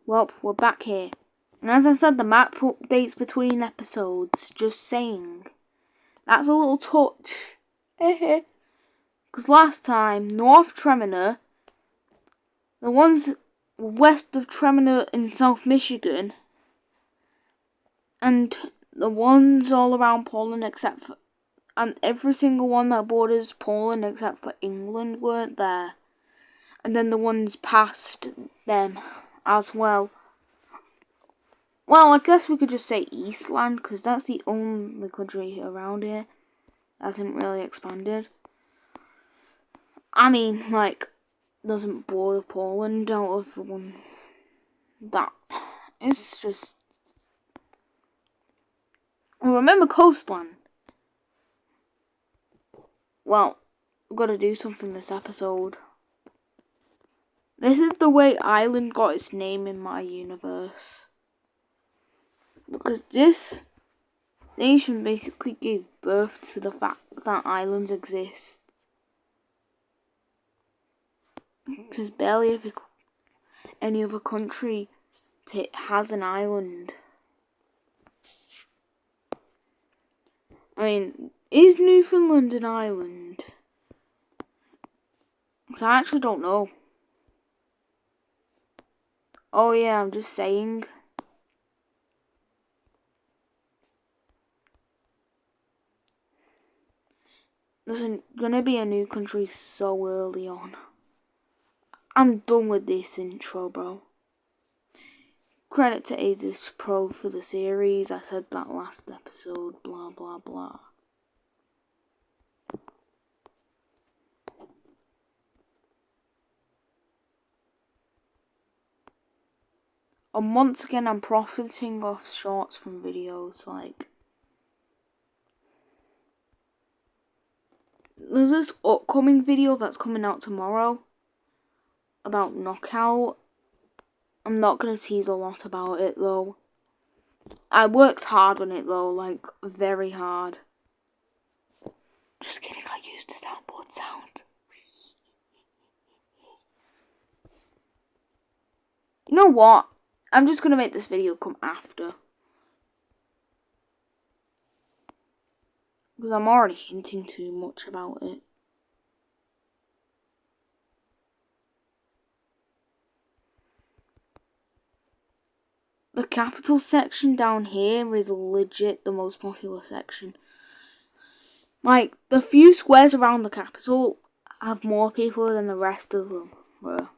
Well, we're back here. And as I said, the map updates between episodes. Just saying. That's a little touch. Because last time, North Tremor, the ones west of Tremor in South Michigan, and the ones all around Poland except for, and every single one that borders Poland except for England weren't there. And then the ones past them as well. Well, I guess we could just say Eastland, because that's the only country around here that hasn't really expanded. I mean, like, doesn't border Poland out of the ones that. It's just. Remember coastline? Well, we've got to do something this episode. This is the way Ireland got its name in my universe. Because this nation basically gave birth to the fact that islands exist. Because barely any other country has an island. I mean, is Newfoundland an island? Because I actually don't know. Oh yeah, I'm just saying. There's gonna be a new country so early on. I'm done with this intro, bro. Credit to adizzpro for the series. I said that last episode. Blah blah blah. And once again, I'm profiting off shorts from videos. Like, there's this upcoming video that's coming out tomorrow about Knockout. I'm not going to tease a lot about it though. I worked hard on it though, like very hard. Just kidding, I used a soundboard sound. You know what? I'm just going to make this video come after. Because I'm already hinting too much about it. The capital section down here is legit the most popular section. Like, the few squares around the capital have more people than the rest of them. Bro.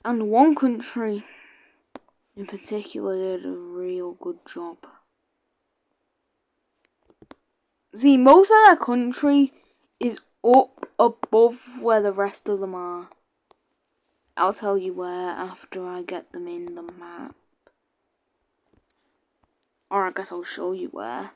And one country in particular did a real good job. See, most of that country is up above where the rest of them are. I'll tell you where after I get them in the map. Or I guess I'll show you where.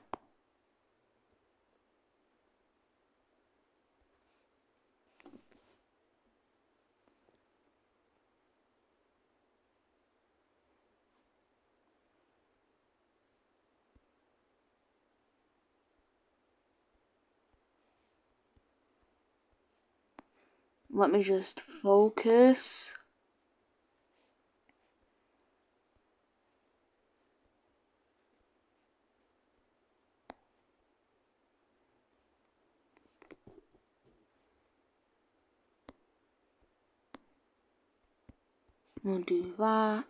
Let me just focus. We'll do that.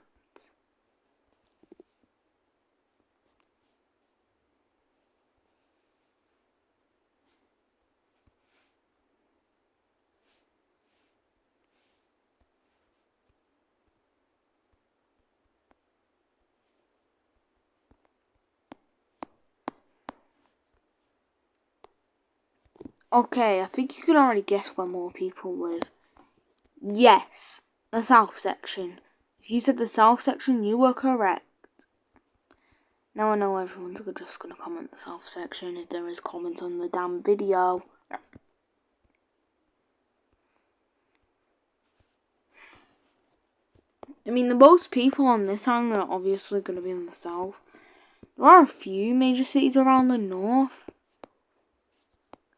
Okay, I think you can already guess where more people live. Yes, the south section. If you said the south section, you were correct. Now I know everyone's just going to comment the south section if there is comments on the damn video. I mean, the most people on this island are obviously going to be in the south. There are a few major cities around the north.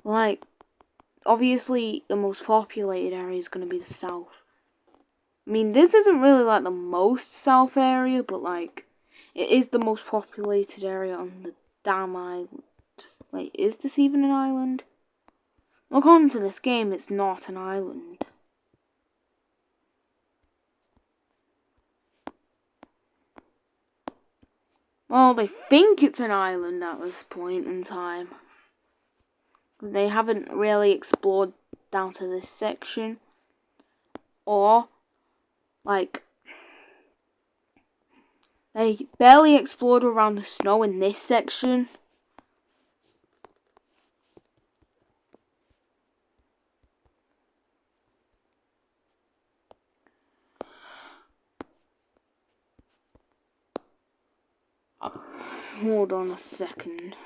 Like, obviously, the most populated area is going to be the south. I mean, this isn't really like the most south area, but like, it is the most populated area on the damn island. Wait, is this even an island? According to this game, it's not an island. Well, they think it's an island at this point in time. Because they haven't really explored down to this section. Or, like, they barely explored around the snow in this section. Hold on a second.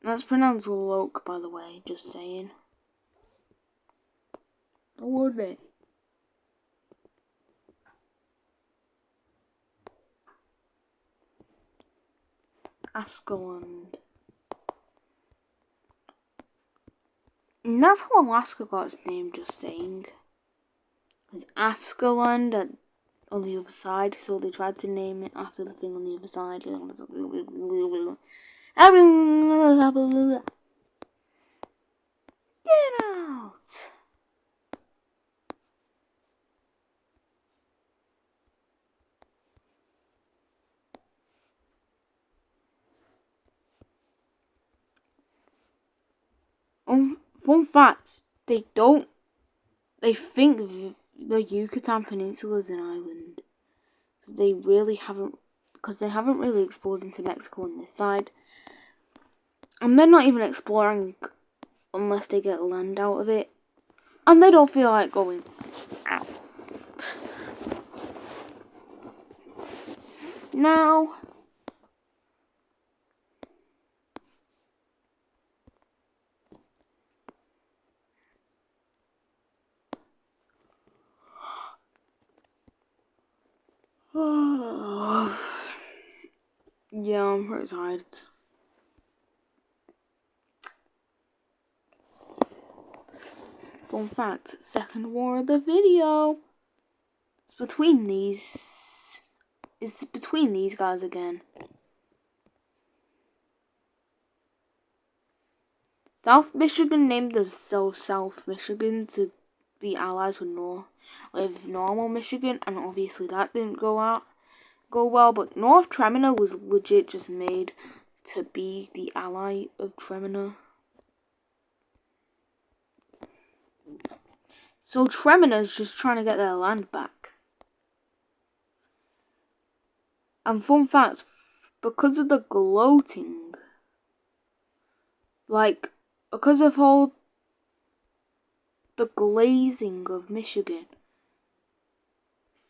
That's pronounced Loke, by the way, just saying. Or would it? Askeland. And that's how Alaska got its name, just saying. There's Askeland on the other side, so they tried to name it after the thing on the other side. Get out! Fun fact, they think the Yucatan Peninsula is an island. They haven't really explored into Mexico on this side. And they're not even exploring unless they get land out of it. And they don't feel like going out. Now, yeah, I'm pretty tired. Fun fact, second war of the video. It's between these guys again. South Michigan named themselves South Michigan to be allies with normal Michigan, and obviously that didn't go well, but North Tremor was legit just made to be the ally of Tremor. So Tremonor's just trying to get their land back. And fun fact, because of the gloating, like, because of all the glazing of Michigan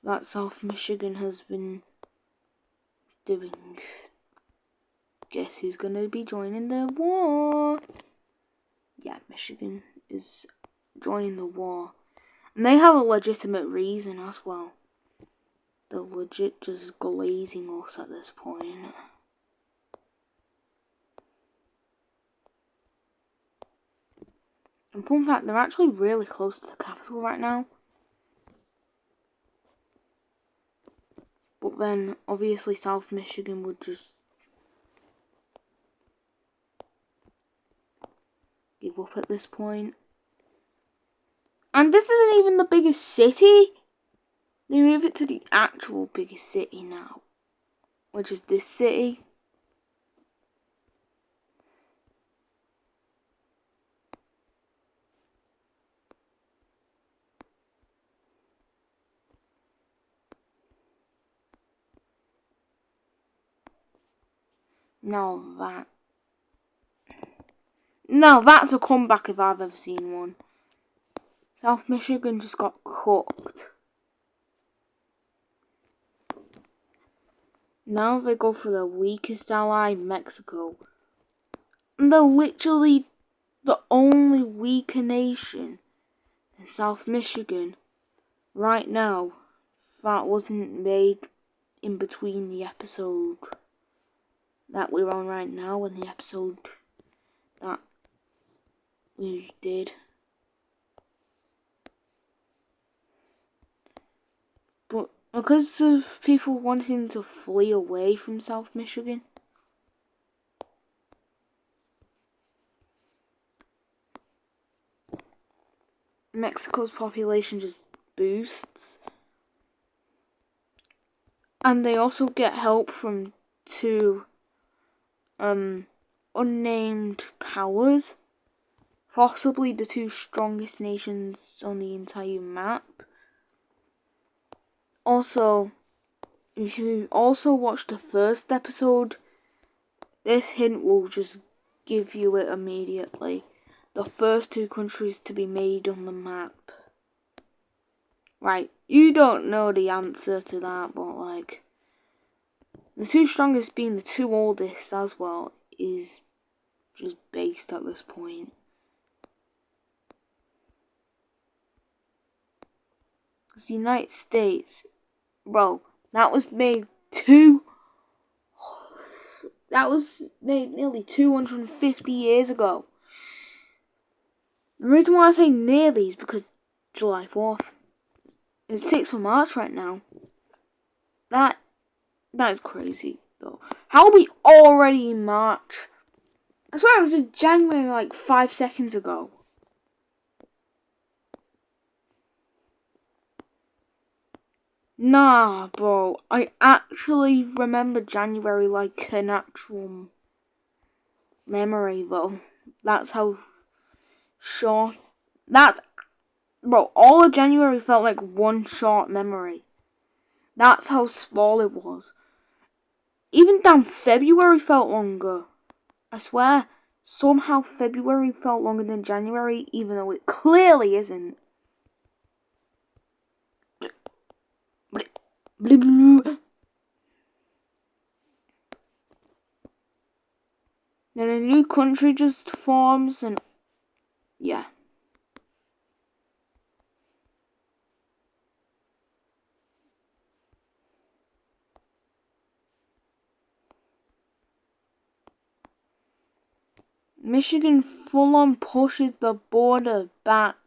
that South Michigan has been doing, guess who's gonna be joining the war? Yeah, Michigan is joining the war. And they have a legitimate reason as well. They're legit just glazing us at this point. And fun fact, they're actually really close to the capital right now. But then, obviously, South Michigan would just give up at this point. And this isn't even the biggest city. They move it to the actual biggest city now, which is this city. Now that's a comeback if I've ever seen one. South Michigan just got cooked. Now they go for the weakest ally, Mexico. And they're literally the only weaker nation in South Michigan right now that wasn't made in between the episode that we're on right now and the episode that we did. But because of people wanting to flee away from South Michigan, Mexico's population just boosts. And they also get help from two unnamed powers, possibly the two strongest nations on the entire map. Also, if you also watch the first episode, this hint will just give you it immediately. The first two countries to be made on the map. Right, you don't know the answer to that, but like, the two strongest being the two oldest as well is just based at this point. Because the United States, bro, that was made nearly 250 years ago. The reason why I say nearly is because July 4th. It's 6th of March right now. That is crazy, though. How are we already in March? I swear it was in January like 5 seconds ago. Nah, bro. I actually remember January like an actual memory, though. That's how short. Bro, all of January felt like one short memory. That's how small it was. Even damn February felt longer. I swear, somehow February felt longer than January, even though it clearly isn't. Then a new country just forms and yeah. Michigan full on pushes the border back.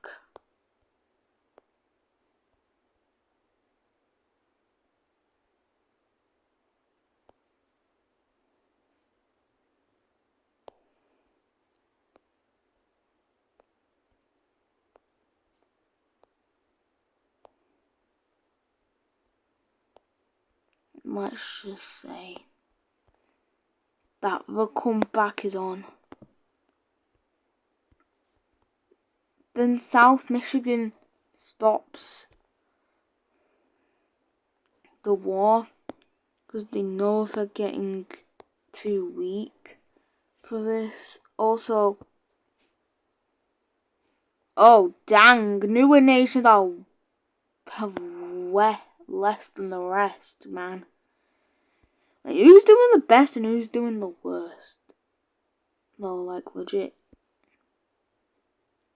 Let's just say that the comeback is on. Then South Michigan stops the war because they know they're getting too weak for this. Also, oh dang, newer nations are have less than the rest, man. Like, who's doing the best and who's doing the worst? No, like legit.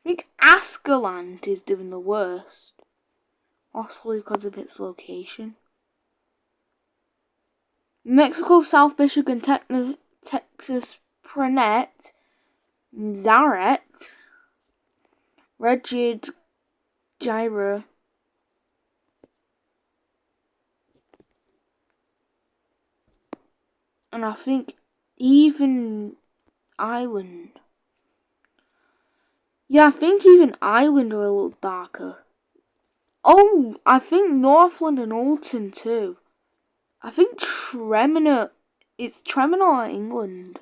I think Askeland is doing the worst, possibly because of its location. Mexico, South Michigan, Texas, Pranet, Zaret, Regid, Gyra, and I think even Island. Yeah, I think even Island are a little darker. Oh, I think Northland and Alton too. I think Tremina. It's Tremina or England?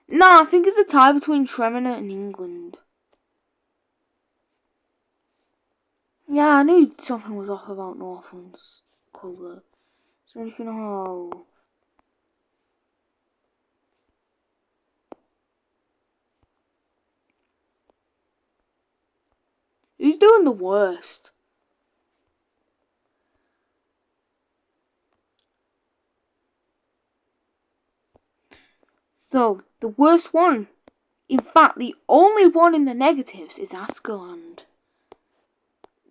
No, I think it's a tie between Tremina and England. Yeah, I knew something was off about Northland's colour. Is there anything? Oh. Who's doing the worst? So, the worst one, in fact, the only one in the negatives is Askeland.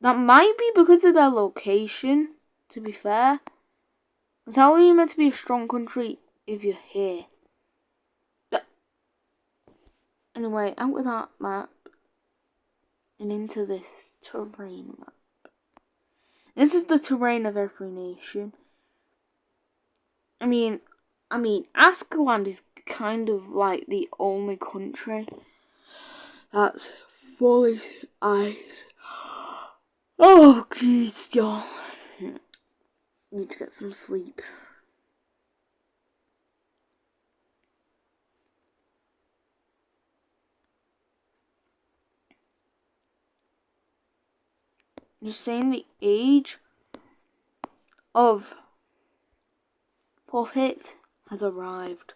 That might be because of their location, to be fair. Because how are you meant to be a strong country if you're here? But anyway, out of that map and into this terrain map. This is the terrain of every nation. I mean, Askeland is kind of like the only country that's fully ice. Oh, jeez, y'all. Need to get some sleep. Just saying, the age of puppets has arrived.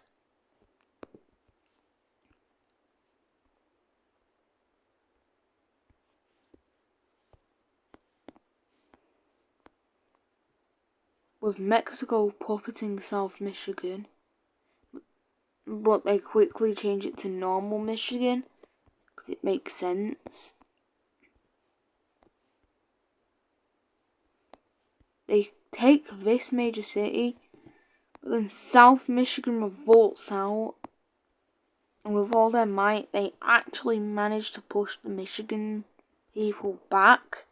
With Mexico puppeting South Michigan, but they quickly change it to normal Michigan because it makes sense. They take this major city, but then South Michigan revolts out, and with all their might, they actually manage to push the Michigan people back.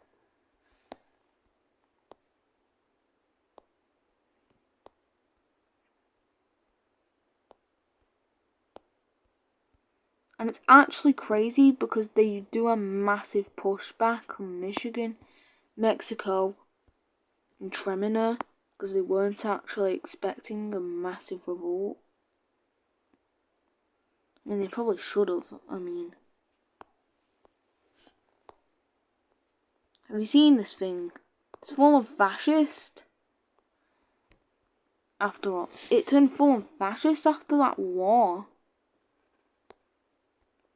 And it's actually crazy because they do a massive pushback on Michigan, Mexico, and Tremina because they weren't actually expecting a massive revolt. I mean, they probably should have. Have you seen this thing? It's full of fascist. After all, it turned full of fascist after that war.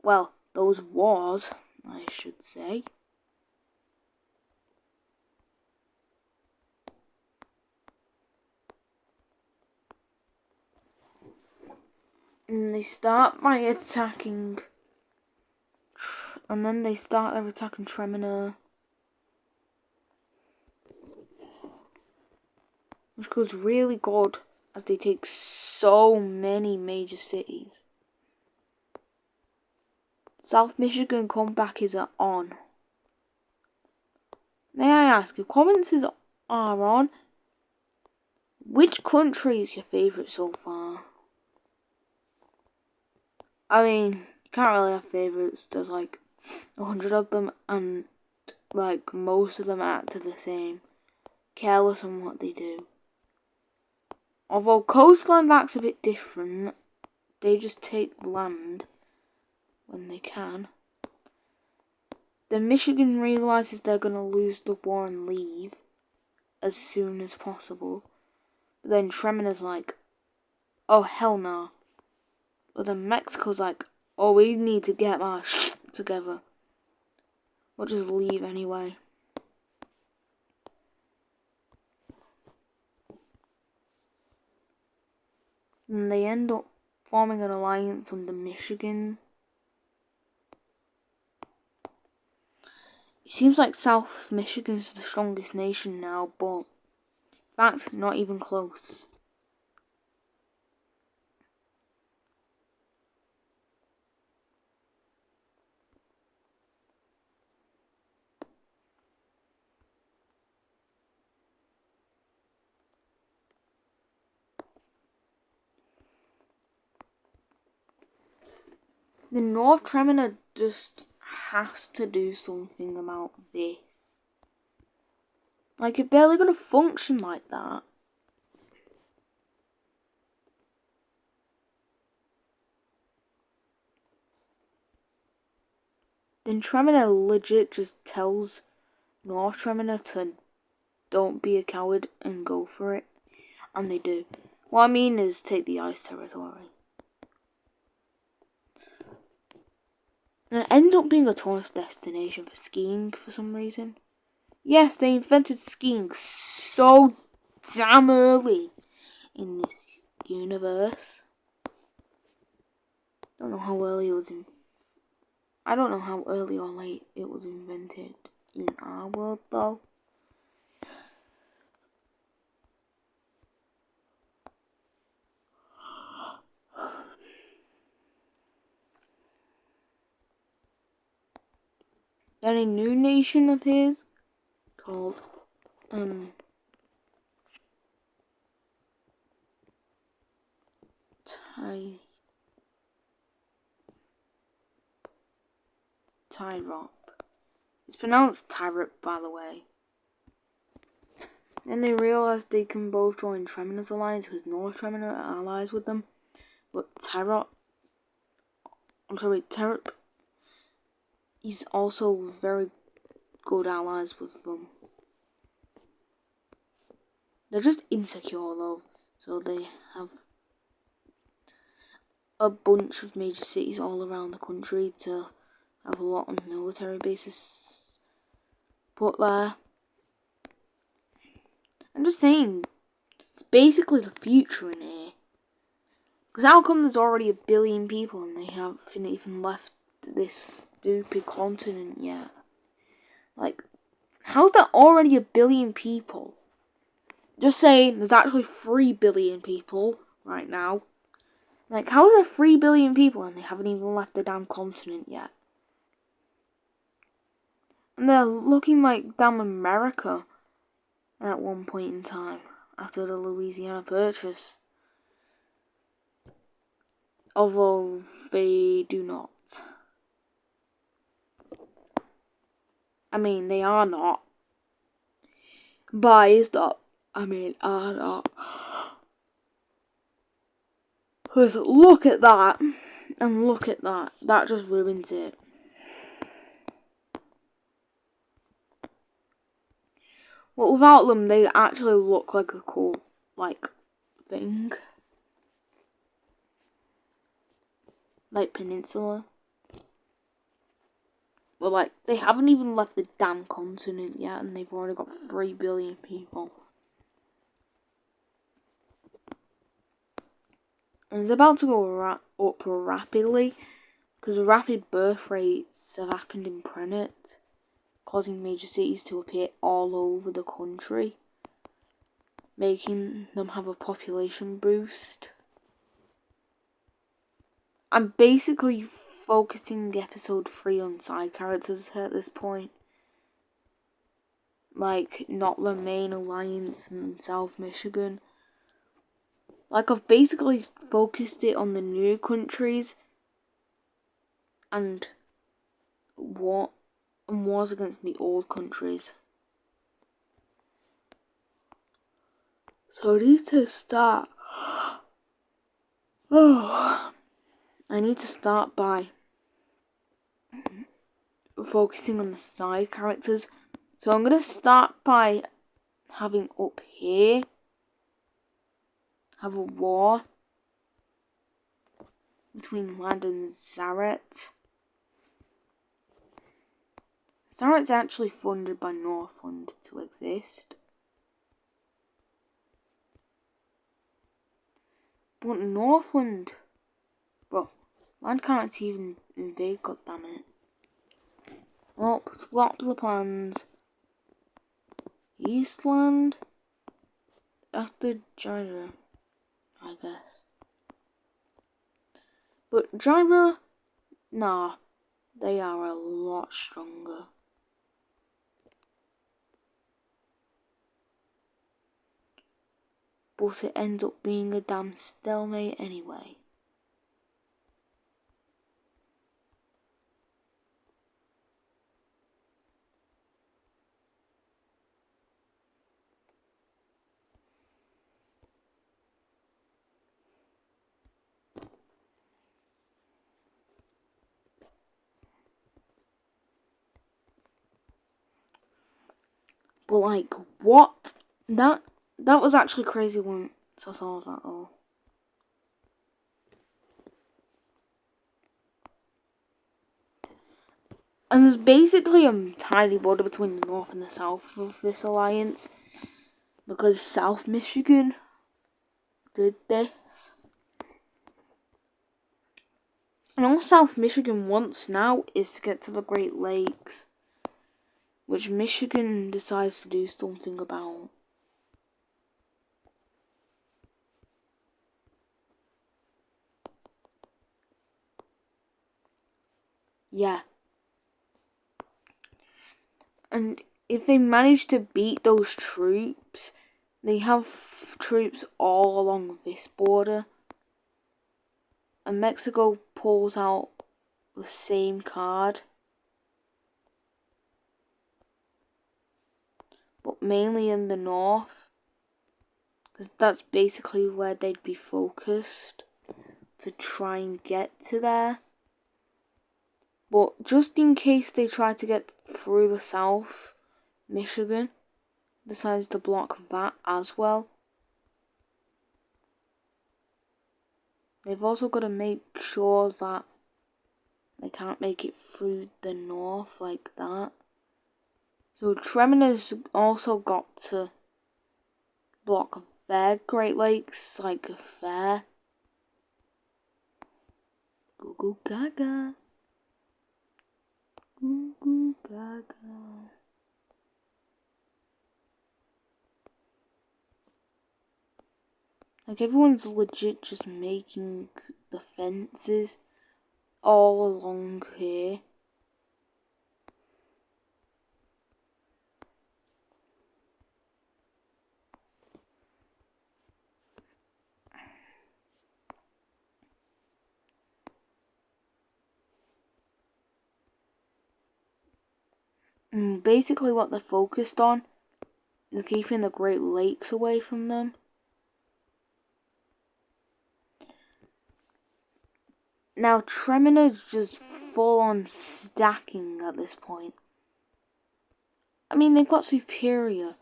Well, those wars, I should say. And they start by attacking, and then they start their attack on Tremina, which goes really good as they take so many major cities. South Michigan comeback is on. May I ask, if comments are on, which country is your favourite so far? I mean, you can't really have favourites. There's like 100 of them, and like most of them act the same, careless on what they do. Although Coastline acts a bit different, they just take land when they can. Then Michigan realises they're going to lose the war and leave as soon as possible. But then Tremina's like, oh hell no. But then Mexico's like, oh, we need to get our shit together. We'll just leave anyway. And they end up forming an alliance under Michigan. It seems like South Michigan's the strongest nation now, but in fact, not even close. The North Tremina just has to do something about this. Like, it's barely gonna function like that. Then Tremina legit just tells North Tremina to don't be a coward and go for it. And they do. What I mean is take the ice territory. And it ends up being a tourist destination for skiing for some reason. Yes, they invented skiing so damn early in this universe. Don't know how early it was I don't know how early or late it was invented in our world though. Then a new nation appears called Tyrop. It's pronounced Tyrop, by the way. Then they realised they can both join Tremonor's alliance because North Tremor are allies with them. But Tyrop, he's also very good allies with them. They're just insecure though, so they have a bunch of major cities all around the country to have a lot of military bases put there. I'm just saying, it's basically the future in here. Because how come there's already 1 billion people and they haven't even left this stupid continent yet? Like, how's there already 1 billion people? Just saying, there's actually 3 billion people right now. Like, how is there 3 billion people and they haven't even left the damn continent yet? And they're looking like damn America at one point in time after the Louisiana Purchase. Although they do not. I mean, they are not. Biased up. I mean, are not. Because look at that. And look at that. That just ruins it. Well, without them, they actually look like a cool, thing. Like Peninsula. Well, they haven't even left the damn continent yet, and they've already got 3 billion people. And it's about to go up rapidly, because rapid birth rates have happened in Prenet, causing major cities to appear all over the country, making them have a population boost. I'm basically focusing episode 3 on side characters at this point. Like, not the main alliance in South Michigan. Like, I've basically focused it on the new countries and wars against the old countries. So I need to start. I need to start by focusing on the side characters. So I'm gonna start by having up here have a war between Land and Zaret. Zaret's actually funded by Northland to exist. But Northland, bro, Land can't even invade, goddammit. Well, swap the plans. Eastland after Gyra, I guess. But Gyra, nah, they are a lot stronger. But it ends up being a damn stalemate anyway. But what? That was actually crazy once I saw that all. And there's basically a tiny border between the north and the south of this alliance. Because South Michigan did this. And all South Michigan wants now is to get to the Great Lakes, which Michigan decides to do something about. Yeah. And if they manage to beat those troops, they have troops all along this border. And Mexico pulls out the same card. But mainly in the north. Because that's basically where they'd be focused. To try and get to there. But just in case they try to get through the south, Michigan decides to block that as well. They've also got to make sure that they can't make it through the north like that. So Tremona's also got to block their Great Lakes like there. Goo goo gaga. Goo goo gaga. Like everyone's legit just making the fences all along here. And basically what they're focused on is keeping the Great Lakes away from them. Now Tremona's just full on stacking at this point. I mean, they've got Superior.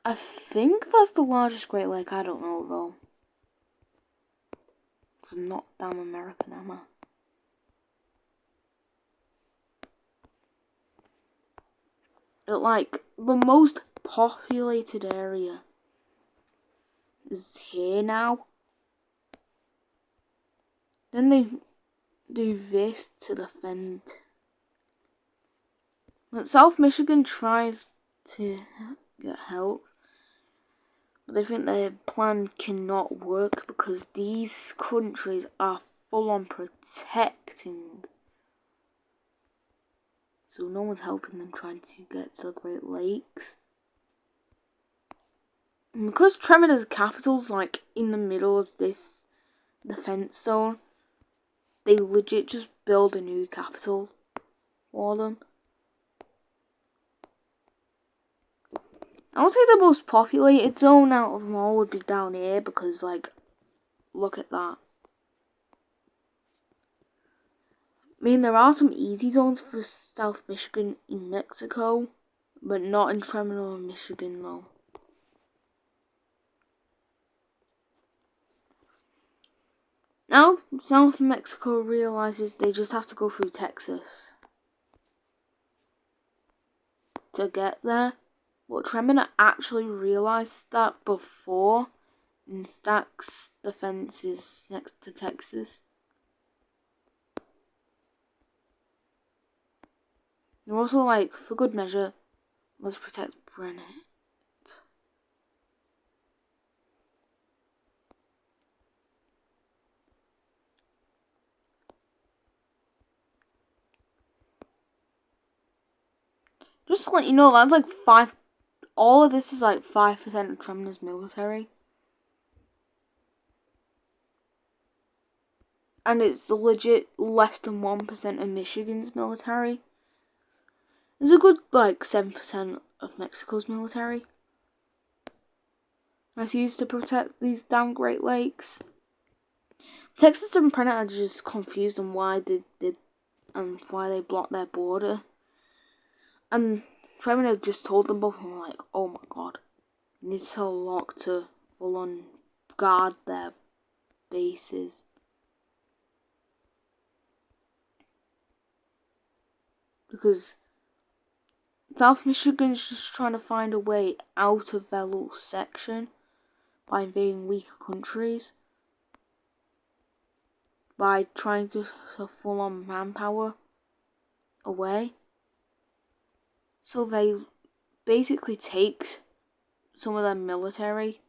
I think that's the largest Great Lake, I don't know though. It's not damn American, am I? But like, the most populated area is here now. Then they do this to defend. But South Michigan tries to get help. But they think their plan cannot work because these countries are full on protecting. So no one's helping them trying to get to the Great Lakes. And because Tremona's capital's like in the middle of this defense zone, they legit just build a new capital for them. I would say the most populated zone out of them all would be down here because, like, look at that. I mean, there are some easy zones for South Michigan in Mexico, but not in Tremona, Michigan, though. Now, South Mexico realizes they just have to go through Texas to get there. But Tremona actually realized that before and stacks defenses next to Texas. They're also like, for good measure, let's protect Brennett. Just to let you know, that's like 5. All of this is like 5% of Tremona's military. And it's legit less than 1% of Michigan's military. There's a good like 7% of Mexico's military. That's used to protect these damn Great Lakes. Texas and Brennett are just confused on why they did and why they blocked their border. And Tremona just told them both, and were like, oh my god, you need to tell Locke to full on guard their bases. Because South Michigan's just trying to find a way out of their little section by invading weaker countries. by trying to full-on manpower away. So they basically take some of their military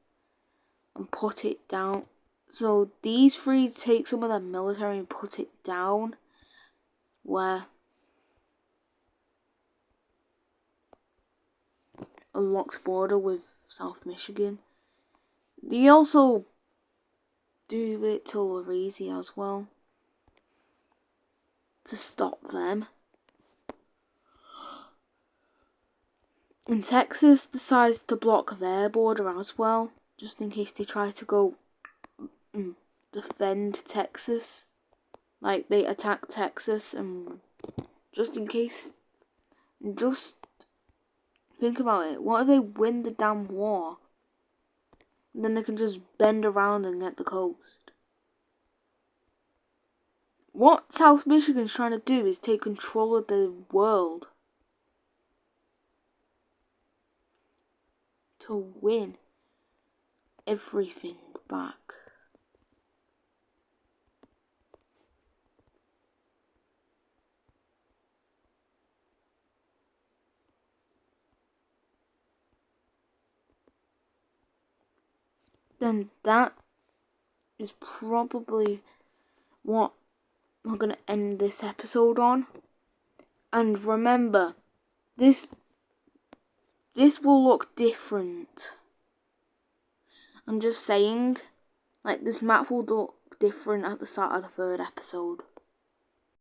and put it down. So these three take some of their military and put it down where unlocks border with South Michigan. They also do it to Louisiana as well to stop them. And Texas decides to block their border as well, just in case they try to go defend Texas. Like, they attack Texas, and just in case, just think about it. What if they win the damn war? And then they can just bend around and get the coast. What South Michigan's trying to do is take control of the world. To win everything back. Then that is probably what we're going to end this episode on. And remember, this will look different. I'm just saying, like, this map will look different at the start of the third episode.